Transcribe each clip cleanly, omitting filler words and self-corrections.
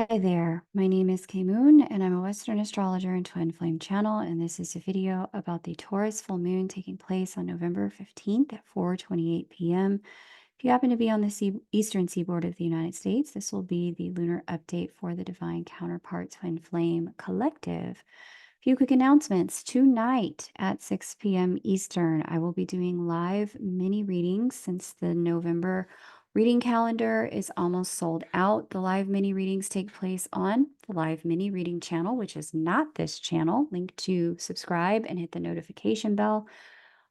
Hi there, my name is Kay Moon, and I'm a Western astrologer and Twin Flame channel, and this is a video about the Taurus full moon taking place on November 15th at 4:28 p.m. If you happen to be on the eastern seaboard of the United States, this will be the lunar update for the Divine Counterpart Twin Flame Collective. Few quick announcements. Tonight at 6 p.m. Eastern, I will be doing live mini readings since the November reading calendar is almost sold out. The live mini readings take place on the live mini reading channel, which is not this channel. Link to subscribe and hit the notification bell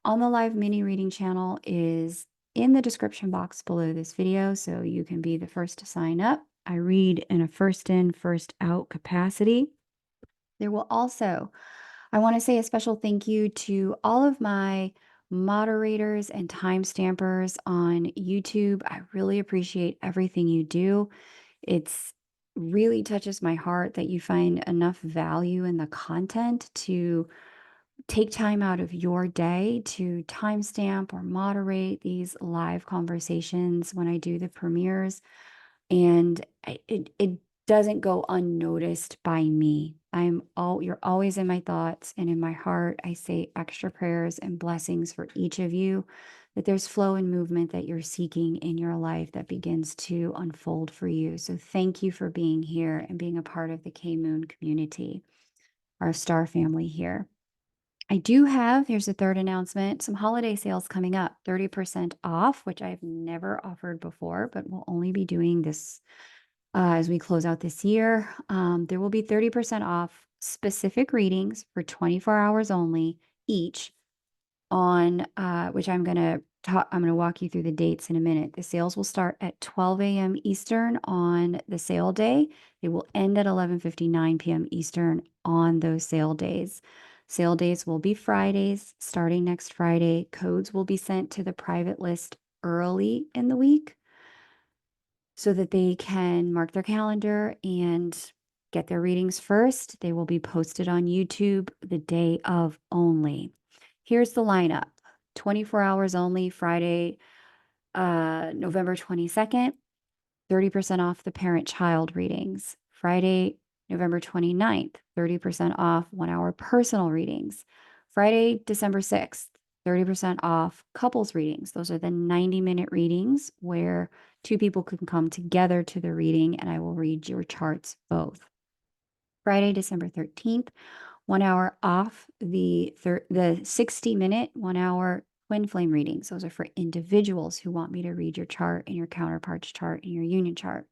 on the live mini reading channel is in the description box below this video, so you can be the first to sign up. I read in a first in, first out capacity. There will also, I want to say a special thank you to all of my moderators and timestampers on YouTube. I really appreciate everything you do. It's really touches my heart that you find enough value in the content to take time out of your day to timestamp or moderate these live conversations when I do the premieres. And it doesn't go unnoticed by me. You're always in my thoughts and in my heart. I say extra prayers and blessings for each of you, that there's flow and movement that you're seeking in your life that begins to unfold for you. So thank you for being here and being a part of the K Moon community, our star family here. I do have, here's a third announcement, some holiday sales coming up, 30% off, which I've never offered before, but we'll only be doing this as we close out this year. There will be 30% off specific readings for 24 hours only each on which I'm going to walk you through the dates in a minute. The sales will start at 12 a.m. Eastern on the sale day. They will end at 11:59 p.m. Eastern on those sale days. Sale days will be Fridays, starting next Friday. Codes will be sent to the private list early in the week so that they can mark their calendar and get their readings first. They will be posted on YouTube the day of only. Here's the lineup. 24 hours only, Friday, November 22nd, 30% off the parent-child readings. Friday, November 29th, 30% off 1-hour personal readings. Friday, December 6th, 30% off couples readings. Those are the 90-minute readings where two people can come together to the reading, and I will read your charts both. Friday, December 13th, 1 hour off the 60-minute, 1-hour twin flame readings. Those are for individuals who want me to read your chart and your counterpart's chart and your union chart.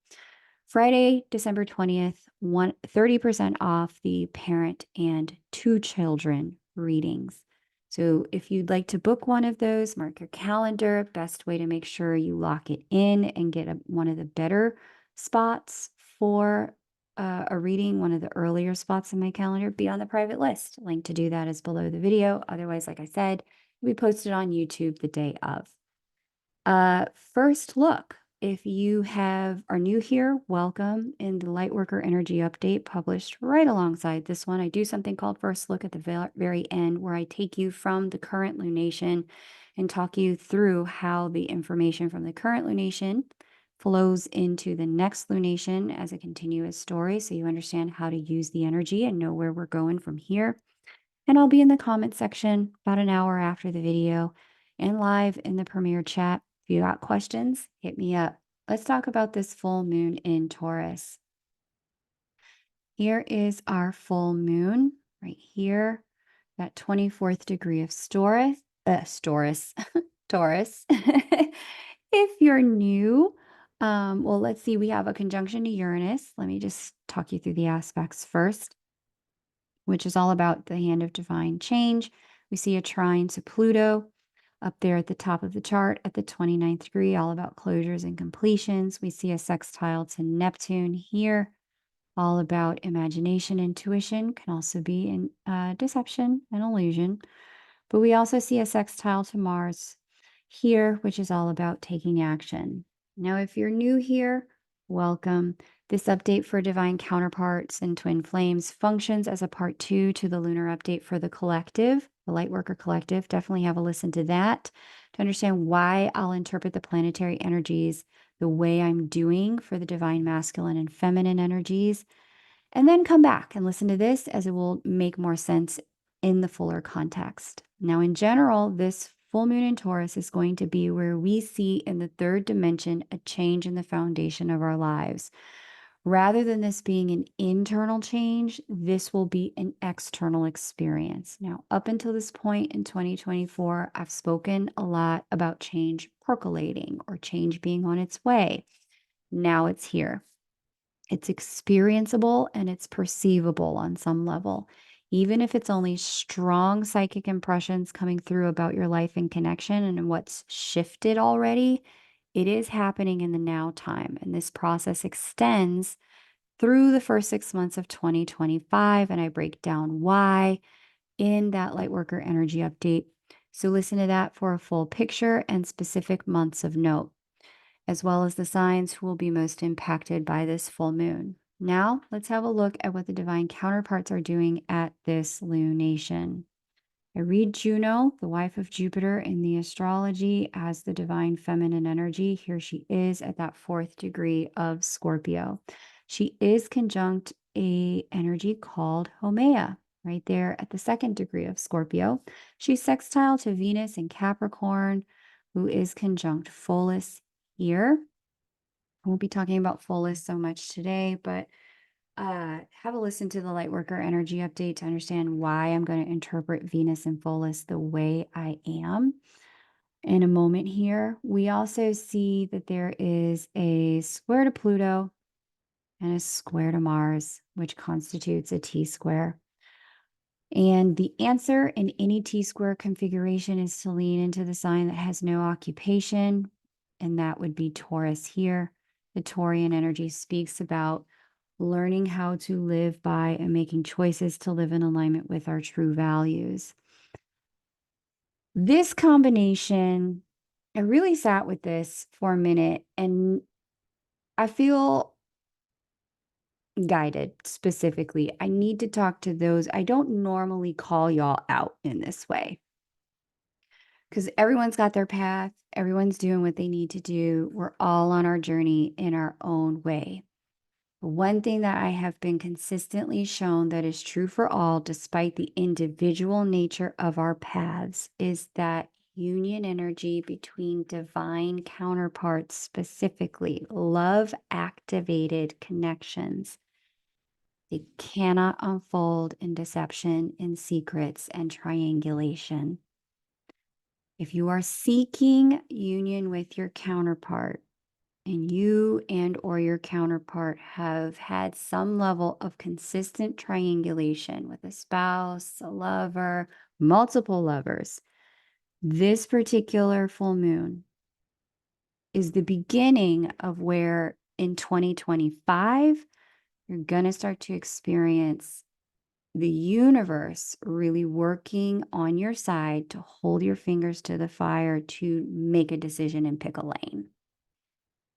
Friday, December 20th, 30% off the parent and 2 children readings. So if you'd like to book one of those, mark your calendar. Best way to make sure you lock it in and get one of the better spots for a reading, one of the earlier spots in my calendar, be on the private list. Link to do that is below the video. Otherwise, like I said, we posted on YouTube the day of. First look. If you are new here, welcome. In the Lightworker Energy Update published right alongside this one, I do something called First Look at the very end, where I take you from the current lunation and talk you through how the information from the current lunation flows into the next lunation as a continuous story, so you understand how to use the energy and know where we're going from here. And I'll be in the comment section about an hour after the video and live in the premiere chat. If you got questions, hit me up. Let's talk about this full moon in Taurus. Here is our full moon right here, that 24th degree of Taurus. Taurus. If you're new, well, let's see, we have a conjunction to Uranus. Let me just talk you through the aspects first, which is all about the hand of divine change. We see a trine to Pluto up there at the top of the chart at the 29th degree, all about closures and completions. We see a sextile to Neptune here, all about imagination, intuition, can also be in deception and illusion. But we also see a sextile to Mars here, which is all about taking action. Now, if you're new here, welcome. This update for divine counterparts and twin flames functions as a part 2 to the lunar update for the collective, the Lightworker Collective. Definitely have a listen to that to understand why I'll interpret the planetary energies the way I'm doing for the divine masculine and feminine energies, and then come back and listen to this as it will make more sense in the fuller context. Now, in general, this full moon in Taurus is going to be where we see in the third dimension a change in the foundation of our lives. Rather than this being an internal change, this will be an external experience. Now, up until this point in 2024, I've spoken a lot about change percolating or change being on its way. Now it's here. It's experienceable and it's perceivable on some level. Even if it's only strong psychic impressions coming through about your life and connection and what's shifted already, it is happening in the now time. And this process extends through the first 6 months of 2025. And I break down why in that Lightworker energy update. So listen to that for a full picture and specific months of note, as well as the signs who will be most impacted by this full moon. Now, let's have a look at what the divine counterparts are doing at this lunation. I read Juno, the wife of Jupiter in the astrology, as the divine feminine energy. Here she is at that 4th degree of Scorpio. She is conjunct a energy called Haumea, right there at the 2nd degree of Scorpio. She's sextile to Venus in Capricorn, who is conjunct Pholus here. I won't be talking about Pholus so much today, but have a listen to the Lightworker energy update to understand why I'm going to interpret Venus and Pholus the way I am in a moment here. We also see that there is a square to Pluto and a square to Mars, which constitutes a T-square. And the answer in any T-square configuration is to lean into the sign that has no occupation, and that would be Taurus here. The Taurian energy speaks about learning how to live by and making choices to live in alignment with our true values. This combination, I really sat with this for a minute and I feel guided specifically. I need to talk to those. I don't normally call y'all out in this way because everyone's got their path. Everyone's doing what they need to do. We're all on our journey in our own way. One thing that I have been consistently shown that is true for all, despite the individual nature of our paths, is that union energy between divine counterparts, specifically love activated connections, they cannot unfold in deception, in secrets, and triangulation. If you are seeking union with your counterpart, and you and or your counterpart have had some level of consistent triangulation with a spouse, a lover, multiple lovers, this particular full moon is the beginning of where in 2025, you're going to start to experience the universe really working on your side to hold your fingers to the fire to make a decision and pick a lane,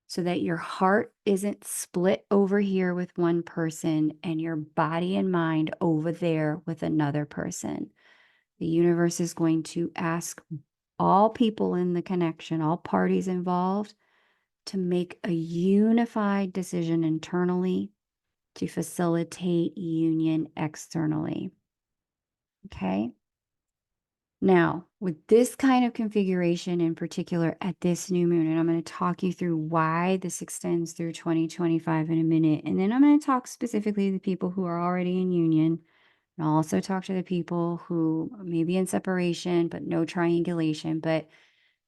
so that your heart isn't split over here with one person and your body and mind over there with another person. The universe is going to ask all people in the connection, all parties involved, to make a unified decision internally to facilitate union externally. Okay? Now, with this kind of configuration in particular at this new moon, and I'm going to talk you through why this extends through 2025 in a minute. And then I'm going to talk specifically to the people who are already in union. And I'll also talk to the people who may be in separation, but no triangulation. But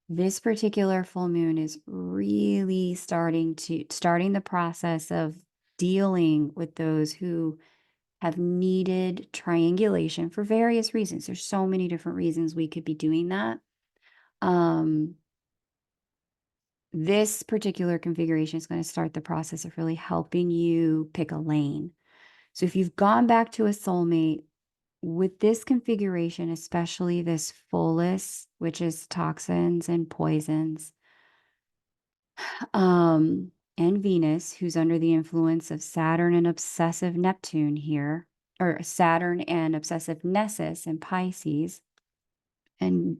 this particular full moon is really starting the process of dealing with those who have needed triangulation for various reasons. There's so many different reasons we could be doing that. This particular configuration is going to start the process of really helping you pick a lane. So if you've gone back to a soulmate with this configuration, especially this fullest, which is toxins and poisons, and Venus, who's under the influence of Saturn and obsessive Neptune here, or Saturn and obsessive Nessus in Pisces, and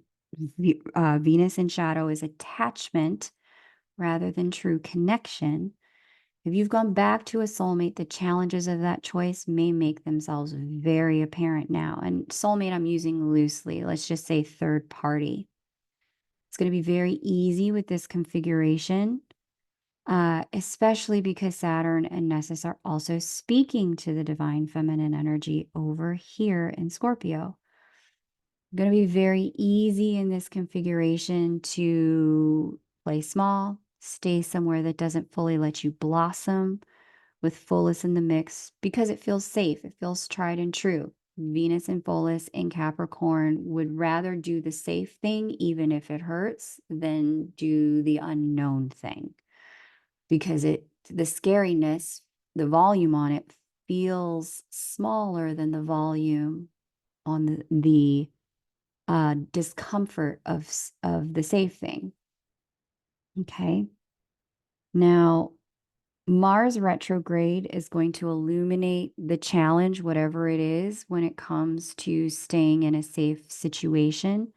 Venus in shadow is attachment, rather than true connection. If you've gone back to a soulmate, the challenges of that choice may make themselves very apparent now. And soulmate, I'm using loosely. Let's just say third party. It's going to be very easy with this configuration, especially because Saturn and Nessus are also speaking to the divine feminine energy over here in Scorpio. Going to be very easy in this configuration to play small, stay somewhere that doesn't fully let you blossom with Pholus in the mix because it feels safe. It feels tried and true. Venus and Pholus in Capricorn would rather do the safe thing, even if it hurts, than do the unknown thing because the scariness, the volume on it feels smaller than the volume on the discomfort of the safe thing. Okay. Now, Mars retrograde is going to illuminate the challenge, whatever it is, when it comes to staying in a safe situation.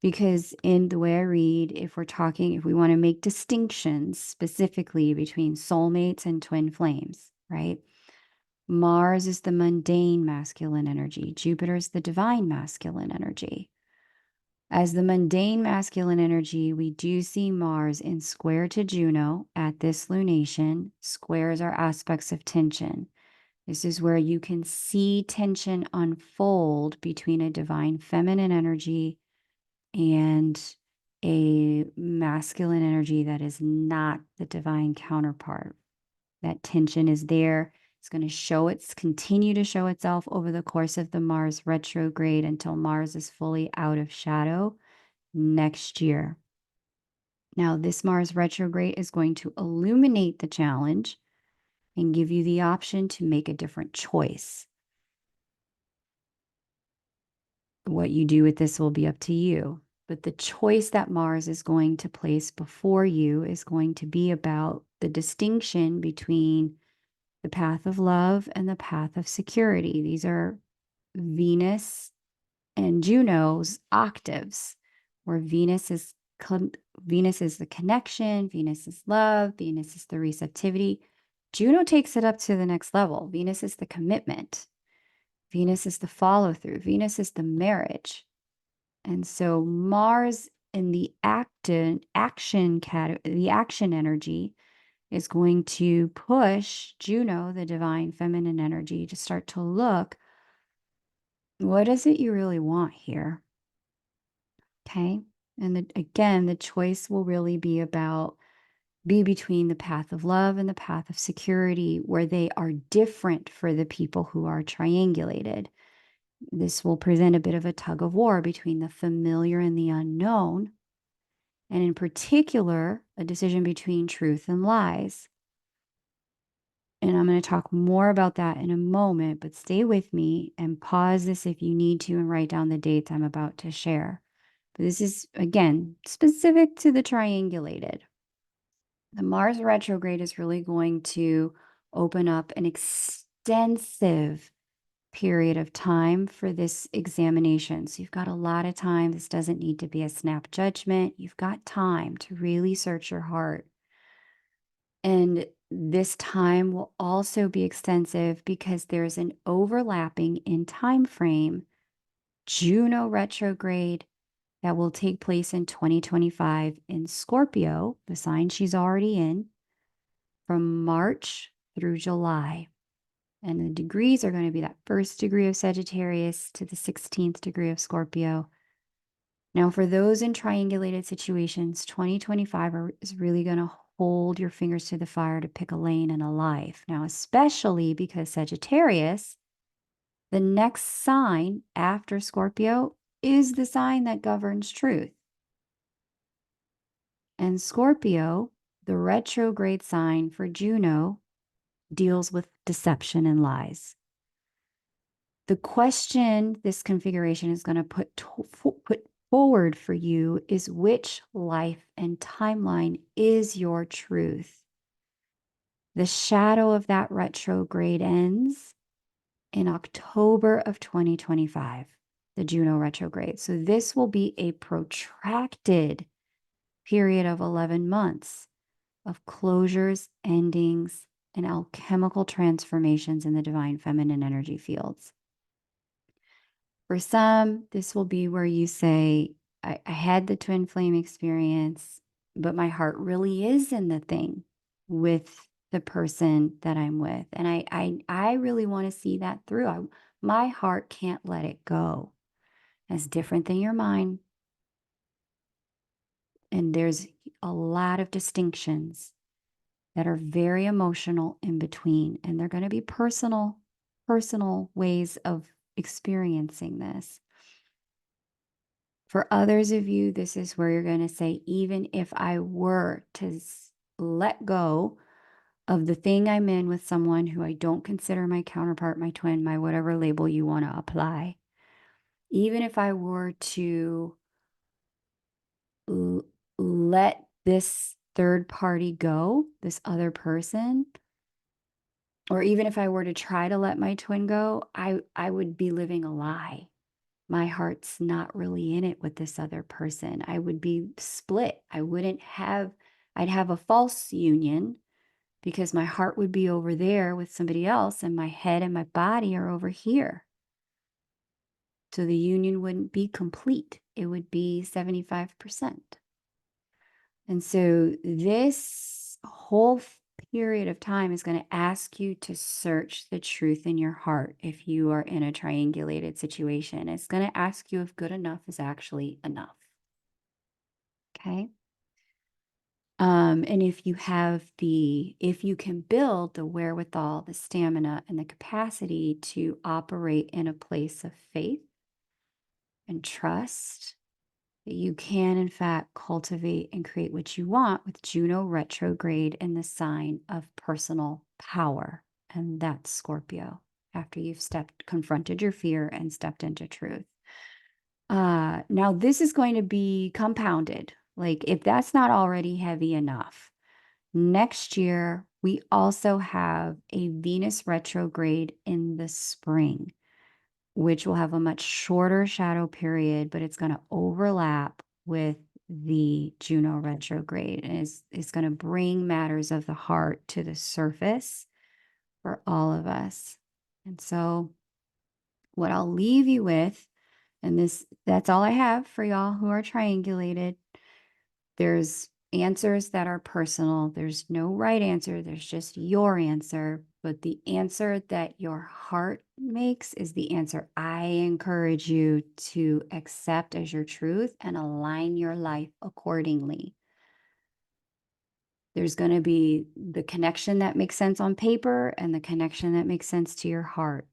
Because in the way I read, if we want to make distinctions specifically between soulmates and twin flames, right? Mars is the mundane masculine energy. Jupiter is the divine masculine energy. As the mundane masculine energy, we do see Mars in square to Juno at this lunation. Squares are aspects of tension. This is where you can see tension unfold between a divine feminine energy and a masculine energy that is not the divine counterpart. That tension is there. It's going to continue to show itself over the course of the Mars retrograde until Mars is fully out of shadow next year. Now, this Mars retrograde is going to illuminate the challenge and give you the option to make a different choice. What you do with this will be up to you. But the choice that Mars is going to place before you is going to be about the distinction between the path of love and the path of security. These are Venus and Juno's octaves, where Venus is the connection, Venus is love, Venus is the receptivity. Juno takes it up to the next level. Venus is the commitment. Venus is the follow through. Venus is the marriage. And so Mars in the action energy is going to push Juno, the divine feminine energy, to start to look, what is it you really want here? Okay. And again, the choice will really be between the path of love and the path of security, where they are different for the people who are triangulated. This will present a bit of a tug of war between the familiar and the unknown, and in particular, a decision between truth and lies. And I'm going to talk more about that in a moment, but stay with me and pause this if you need to and write down the dates I'm about to share. But this is, again, specific to the triangulated. The Mars retrograde is really going to open up an extensive period of time for this examination. So you've got a lot of time. This doesn't need to be a snap judgment. You've got time to really search your heart. And this time will also be extensive because there's an overlapping in time frame Juno retrograde that will take place in 2025 in Scorpio, the sign she's already in, from March through July. And the degrees are going to be that first degree of Sagittarius to the 16th degree of Scorpio. Now, for those in triangulated situations, 2025 is really going to hold your fingers to the fire to pick a lane in a life. Now, especially because Sagittarius, the next sign after Scorpio, is the sign that governs truth. And Scorpio, the retrograde sign for Juno, deals with deception and lies. The question this configuration is going to put forward for you is, which life and timeline is your truth? The shadow of that retrograde ends in October of 2025, the Juno retrograde. So this will be a protracted period of 11 months. of closures, endings, and alchemical transformations in the divine feminine energy fields. For some, this will be where you say, I had the twin flame experience, but my heart really is in the thing with the person that I'm with. And I really want to see that through. My heart can't let it go. It's different than your mind. And there's a lot of distinctions that are very emotional in between. And they're going to be personal ways of experiencing this. For others of you, this is where you're going to say, even if I were to let go of the thing I'm in with someone who I don't consider my counterpart, my twin, my whatever label you want to apply, even if I were to let this third party go, this other person, or even if I were to try to let my twin go, I would be living a lie. My heart's not really in it with this other person. I would be split. I'd have a false union because my heart would be over there with somebody else and my head and my body are over here. So the union wouldn't be complete. It would be 75%. And so this whole period of time is going to ask you to search the truth in your heart if you are in a triangulated situation. It's going to ask you if good enough is actually enough. Okay. And if you can build the wherewithal, the stamina, and the capacity to operate in a place of faith and trust, that you can, in fact, cultivate and create what you want with Juno retrograde in the sign of personal power. And that's Scorpio, after you've confronted your fear and stepped into truth. Now, this is going to be compounded. Like, if that's not already heavy enough, next year, we also have a Venus retrograde in the spring, which will have a much shorter shadow period, but it's going to overlap with the Juno retrograde and is going to bring matters of the heart to the surface for all of us. And so what I'll leave you with, and that's all I have for y'all who are triangulated. There's answers that are personal. There's no right answer. There's just your answer. But the answer that your heart makes is the answer I encourage you to accept as your truth and align your life accordingly. There's going to be the connection that makes sense on paper and the connection that makes sense to your heart.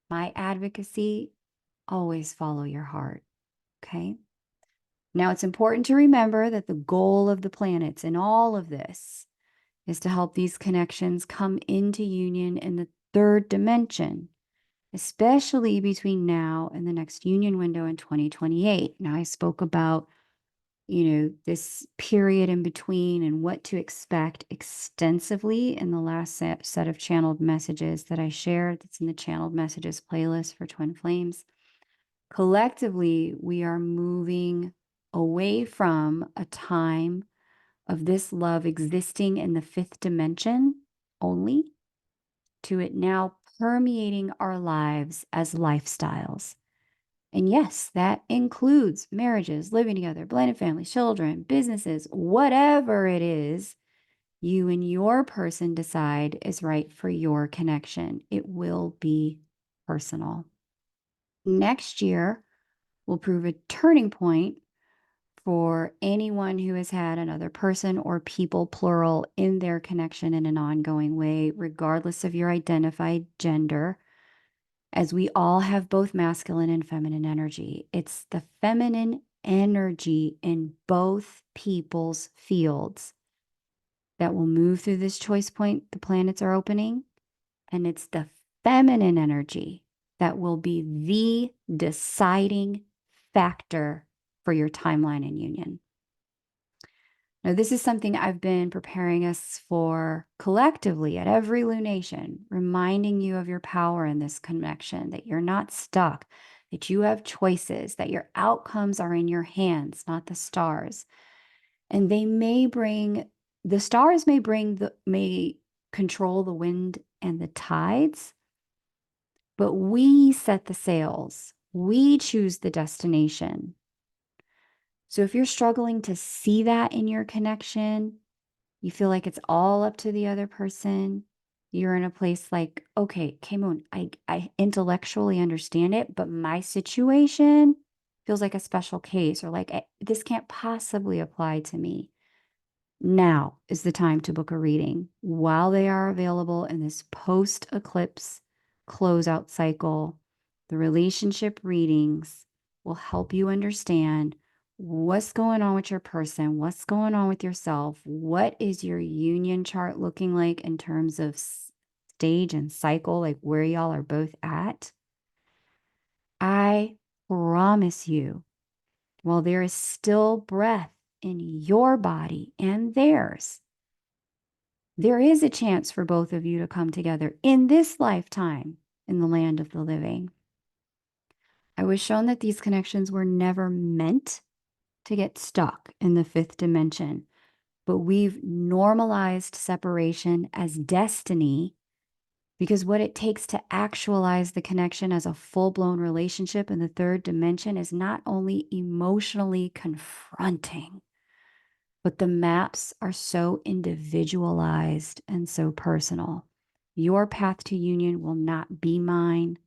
My advocacy, always follow your heart. Okay. Now, it's important to remember that the goal of the planets in all of this is to help these connections come into union in the third dimension, especially between now and the next union window in 2028. Now, I spoke about, this period in between and what to expect extensively in the last set of channeled messages that I shared. That's in the channeled messages playlist for Twin Flames. Collectively, we are moving away from a time of this love existing in the fifth dimension only to it now permeating our lives as lifestyles. And yes, that includes marriages, living together, blended families, children, businesses, whatever it is you and your person decide is right for your connection. It will be personal. Next year will prove a turning point for anyone who has had another person or people, plural, in their connection in an ongoing way, regardless of your identified gender, as we all have both masculine and feminine energy. It's the feminine energy in both people's fields that will move through this choice point the planets are opening. And it's the feminine energy that will be the deciding factor for your timeline and union. Now, this is something I've been preparing us for collectively at every lunation, reminding you of your power in this connection, that you're not stuck, that you have choices, that your outcomes are in your hands, not the stars. And they may bring the stars may control the wind and the tides, but we set the sails. We choose the destination. So if you're struggling to see that in your connection, you feel like it's all up to the other person, you're in a place like, okay, Moon, I intellectually understand it, but my situation feels like a special case, or like this can't possibly apply to me. Now is the time to book a reading while they are available in this post eclipse closeout cycle. The relationship readings will help you understand what's going on with your person, what's going on with yourself, what is your union chart looking like in terms of stage and cycle, like where y'all are both at. I promise you, while there is still breath in your body and theirs, there is a chance for both of you to come together in this lifetime in the land of the living. I was shown that these connections were never meant to get stuck in the fifth dimension, but we've normalized separation as destiny, because what it takes to actualize the connection as a full-blown relationship in the third dimension is not only emotionally confronting, but the maps are so individualized and so personal. Your path to union will not be mine.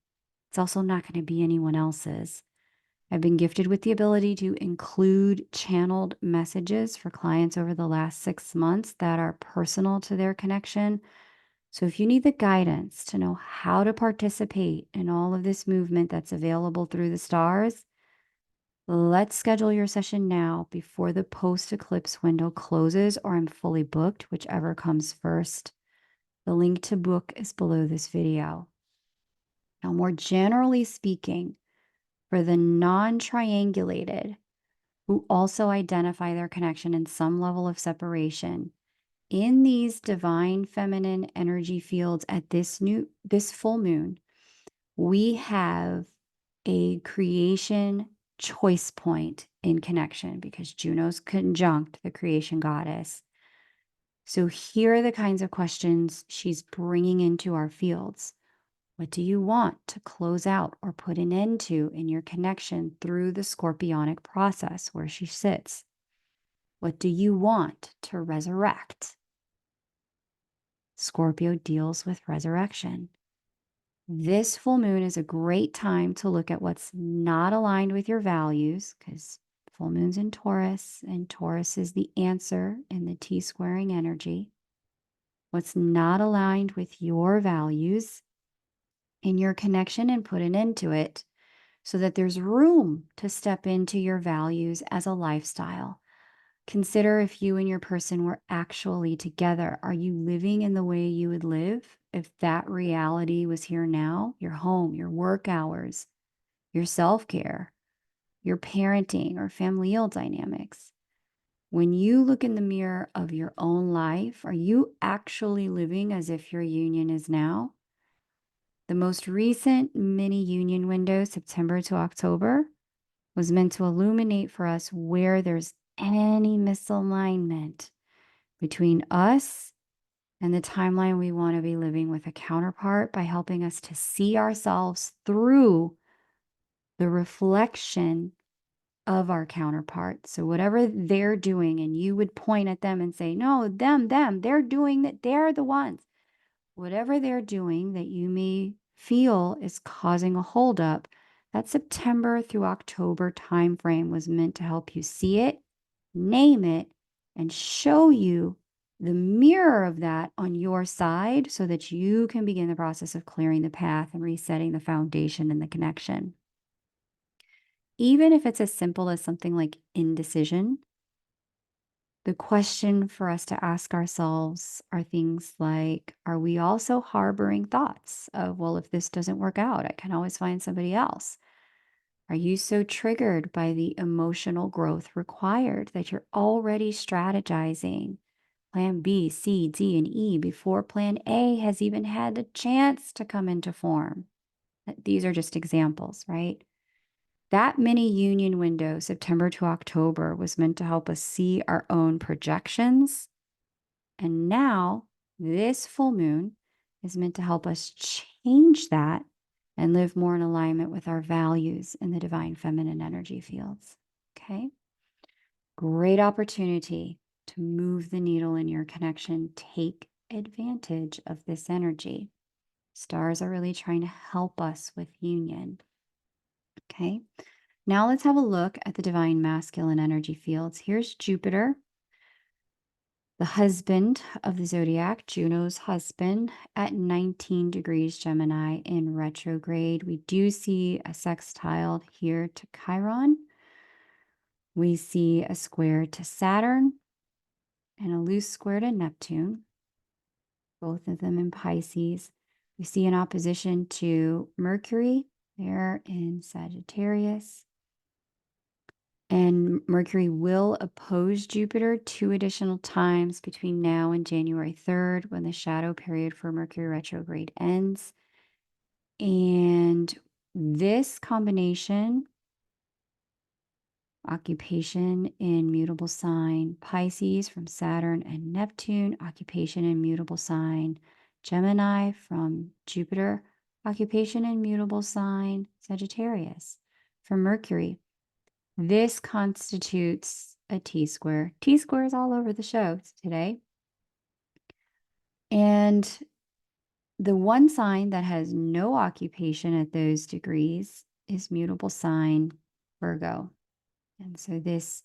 It's also not going to be anyone else's. I've been gifted with the ability to include channeled messages for clients over the last 6 months that are personal to their connection. So if you need the guidance to know how to participate in all of this movement that's available through the stars, let's schedule your session now before the post-eclipse window closes, or I'm fully booked, whichever comes first. The link to book is below this video. Now, more generally speaking, for the non-triangulated who also identify their connection in some level of separation, in these divine feminine energy fields at this full moon, we have a creation choice point in connection, because Juno's conjunct the creation goddess. So here are the kinds of questions she's bringing into our fields. What do you want to close out or put an end to in your connection through the scorpionic process where she sits? What do you want to resurrect? Scorpio deals with resurrection. This full moon is a great time to look at what's not aligned with your values, because full moon's in Taurus, and Taurus is the answer in the T-squaring energy. What's not aligned with your values in your connection, and put an end to it so that there's room to step into your values as a lifestyle. Consider if you and your person were actually together. Are you living in the way you would live if that reality was here now? Your home, your work hours, your self-care, your parenting or familial dynamics. When you look in the mirror of your own life, are you actually living as if your union is now? The most recent mini union window, September to October, was meant to illuminate for us where there's any misalignment between us and the timeline we want to be living with a counterpart, by helping us to see ourselves through the reflection of our counterpart. So whatever they're doing, and you would point at them and say, no, them, they're doing that. They're the ones. Whatever they're doing that you may feel is causing a holdup, that September through October timeframe was meant to help you see it, name it, and show you the mirror of that on your side, so that you can begin the process of clearing the path and resetting the foundation and the connection. Even if it's as simple as something like indecision, the question for us to ask ourselves are things like, are we also harboring thoughts of, well, if this doesn't work out, I can always find somebody else? Are you so triggered by the emotional growth required that you're already strategizing plan B, C, D, and E before plan A has even had a chance to come into form? These are just examples, right? That mini union window, September to October, was meant to help us see our own projections And now this full moon is meant to help us change that and live more in alignment with our values in the divine feminine energy fields. Okay. Great opportunity to move the needle in your connection. Take advantage of this energy. Stars are really trying to help us with union. Okay. Now let's have a look at the divine masculine energy fields. Here's Jupiter, the husband of the zodiac, Juno's husband, at 19 degrees Gemini in retrograde. We do see a sextile here to Chiron. We see a square to Saturn and a loose square to Neptune, both of them in Pisces. We see an opposition to Mercury there in Sagittarius. And Mercury will oppose Jupiter 2 additional times between now and January 3rd, when the shadow period for Mercury retrograde ends. And this combination, occupation in mutable sign Pisces from Saturn and Neptune, occupation in mutable sign Gemini from Jupiter, occupation in mutable sign Sagittarius from Mercury. This constitutes a T-square. T-square is all over the show today. And the one sign that has no occupation at those degrees is mutable sign Virgo. And so this,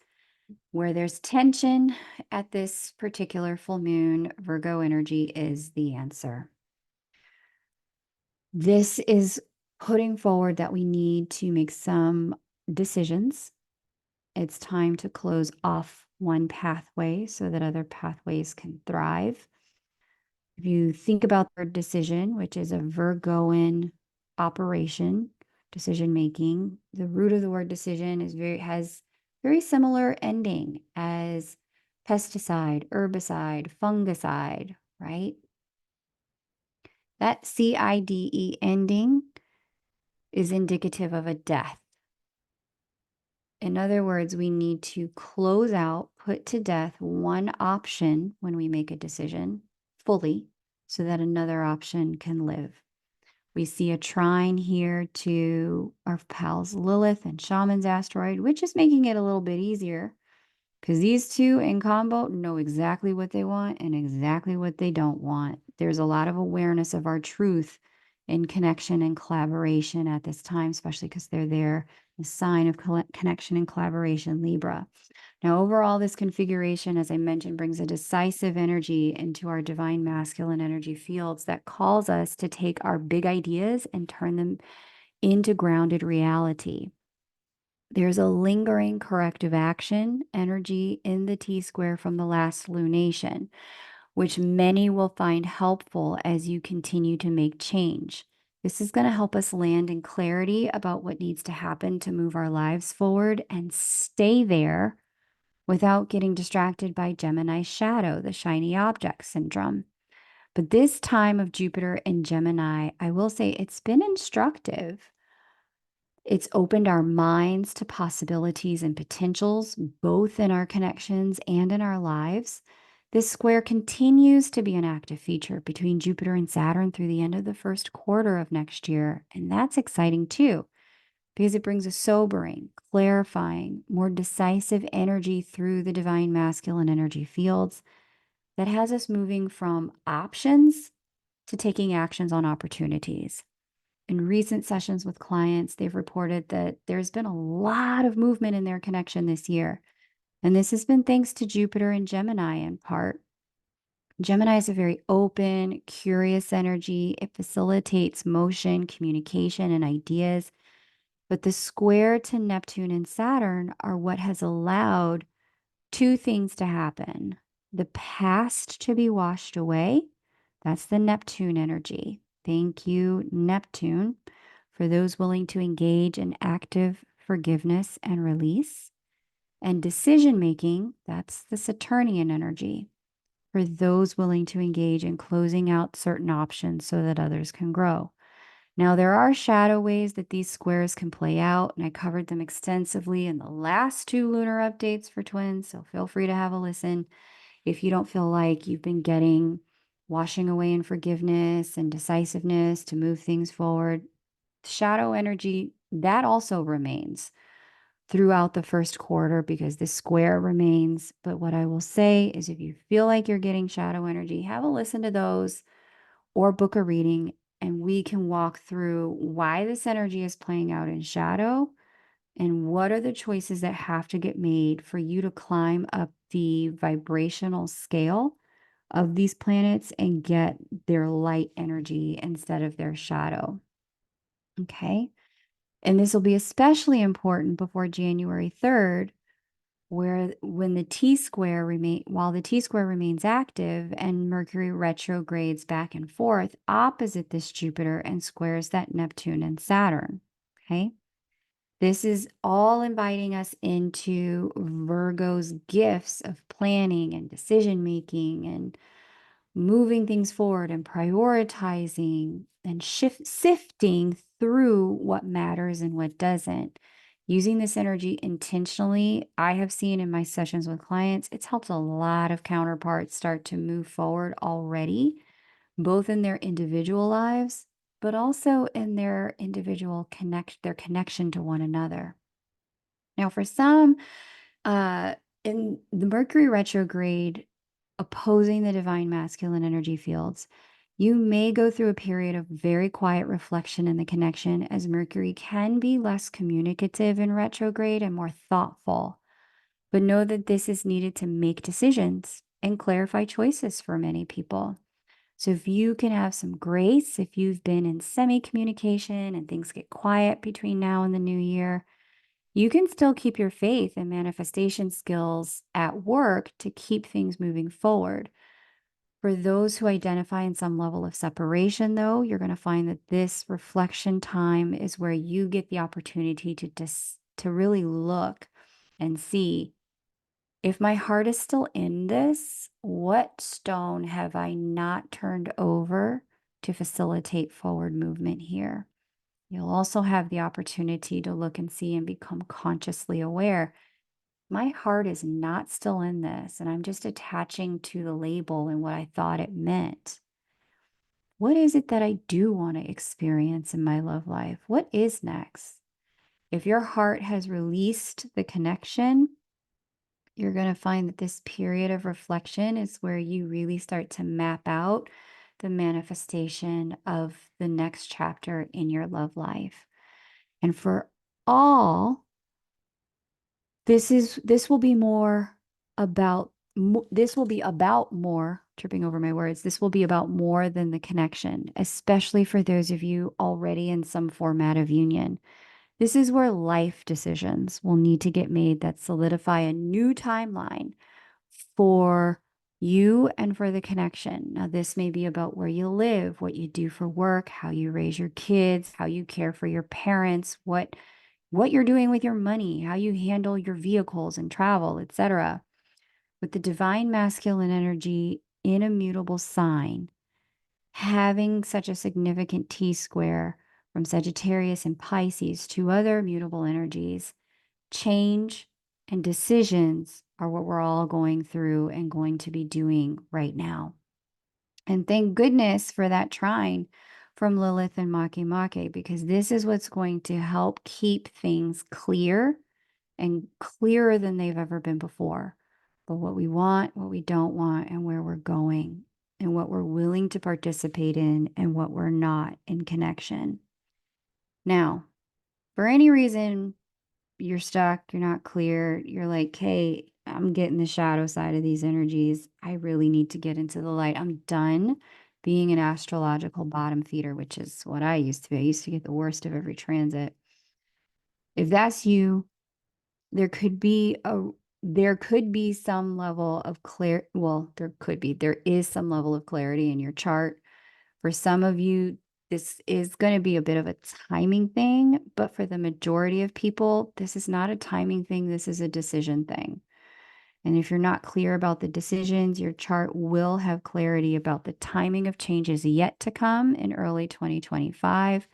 where there's tension at this particular full moon, Virgo energy is the answer. This is putting forward that we need to make some decisions. It's time to close off one pathway so that other pathways can thrive. If you think about the decision, which is a Virgoan operation, decision making, the root of the word decision has very similar ending as pesticide, herbicide, fungicide, right? That CIDE ending is indicative of a death. In other words, we need to close out, put to death one option when we make a decision fully so that another option can live. We see a trine here to our pals Lilith and Shaman's asteroid, which is making it a little bit easier because these two in combo know exactly what they want and exactly what they don't want. There's a lot of awareness of our truth in connection and collaboration at this time, especially because they're there, the sign of connection and collaboration, Libra. Now, overall, this configuration, as I mentioned, brings a decisive energy into our divine masculine energy fields that calls us to take our big ideas and turn them into grounded reality. There's a lingering corrective action energy in the T-square from the last lunation, which many will find helpful as you continue to make change. This is going to help us land in clarity about what needs to happen to move our lives forward and stay there without getting distracted by Gemini's shadow, the shiny object syndrome. But this time of Jupiter in Gemini, I will say it's been instructive. It's opened our minds to possibilities and potentials, both in our connections and in our lives. This square continues to be an active feature between Jupiter and Saturn through the end of the first quarter of next year. And that's exciting too, because it brings a sobering, clarifying, more decisive energy through the divine masculine energy fields that has us moving from options to taking actions on opportunities. In recent sessions with clients, they've reported that there's been a lot of movement in their connection this year. And this has been thanks to Jupiter and Gemini in part. Gemini is a very open, curious energy. It facilitates motion, communication, and ideas. But the square to Neptune and Saturn are what has allowed two things to happen. The past to be washed away. That's the Neptune energy. Thank you, Neptune, for those willing to engage in active forgiveness and release. And decision making, that's the Saturnian energy, for those willing to engage in closing out certain options so that others can grow. Now, there are shadow ways that these squares can play out, and I covered them extensively in the last two lunar updates for twins, so feel free to have a listen. if you don't feel like you've been getting washing away in forgiveness and decisiveness to move things forward, shadow energy, that also remains throughout the first quarter because this square remains. But what I will say is if you feel like you're getting shadow energy, have a listen to those or book a reading, and we can walk through why this energy is playing out in shadow and what are the choices that have to get made for you to climb up the vibrational scale of these planets and get their light energy instead of their shadow. Okay. And this will be especially important before January 3rd, where when the T square while the T square remains active and Mercury retrogrades back and forth opposite this Jupiter and squares that Neptune and Saturn. Okay. This is all inviting us into Virgo's gifts of planning and decision making and moving things forward and prioritizing and sifting through what matters and what doesn't. Using this energy intentionally, I have seen in my sessions with clients, it's helped a lot of counterparts start to move forward already, both in their individual lives, but also in their their connection to one another. Now, for some, in the Mercury retrograde opposing the divine masculine energy fields, you may go through a period of very quiet reflection in the connection as Mercury can be less communicative in retrograde and more thoughtful. But know that this is needed to make decisions and clarify choices for many people. So if you can have some grace, if you've been in semi-communication and things get quiet between now and the new year, you can still keep your faith and manifestation skills at work to keep things moving forward. For those who identify in some level of separation, though, you're going to find that this reflection time is where you get the opportunity to really look and see, if my heart is still in this, what stone have I not turned over to facilitate forward movement here? You'll also have the opportunity to look and see and become consciously aware. My heart is not still in this, and I'm just attaching to the label and what I thought it meant. What is it that I do want to experience in my love life? What is next? If your heart has released the connection, you're going to find that this period of reflection is where you really start to map out the manifestation of the next chapter in your love life. And for all, this will be more about this will be about more, tripping over my words. This will be about more than the connection, especially for those of you already in some format of union. This is where life decisions will need to get made that solidify a new timeline for you and for the connection. Now, this may be about where you live, what you do for work, how you raise your kids, how you care for your parents, what you're doing with your money, how you handle your vehicles and travel, etc. With the divine masculine energy in a mutable sign, having such a significant T square from Sagittarius and Pisces to other mutable energies, change and decisions are what we're all going through and going to be doing right now. And thank goodness for that trine from Lilith and Maki, because this is what's going to help keep things clear and clearer than they've ever been before. But what we want, what we don't want, and where we're going, and what we're willing to participate in, and what we're not in connection. Now, for any reason you're stuck, you're not clear, you're like, hey, I'm getting the shadow side of these energies. I really need to get into the light. I'm done being an astrological bottom feeder, which is what I used to be. I used to get the worst of every transit. If that's you, there could be some level of there is some level of clarity in your chart. For some of you, this is going to be a bit of a timing thing, but for the majority of people, this is not a timing thing. This is a decision thing. And if you're not clear about the decisions, your chart will have clarity about the timing of changes yet to come in early 2025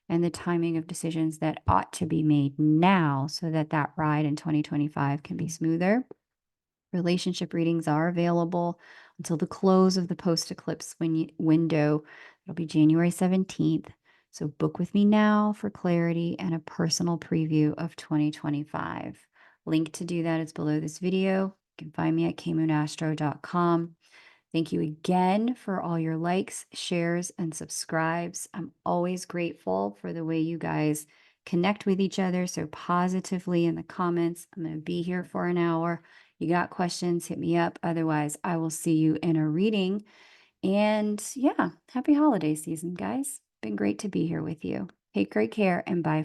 and the timing of decisions that ought to be made now so that that ride in 2025 can be smoother. Relationship readings are available until the close of the post eclipse window. It'll be January 17th. So book with me now for clarity and a personal preview of 2025. Link to do that is below this video. You can find me at kmoonastro.com. Thank you again for all your likes, shares, and subscribes. I'm always grateful for the way you guys connect with each other so positively in the comments. I'm going to be here for an hour. You got questions, hit me up. Otherwise, I will see you in a reading. And yeah, happy holiday season, guys. Been great to be here with you. Take great care and bye.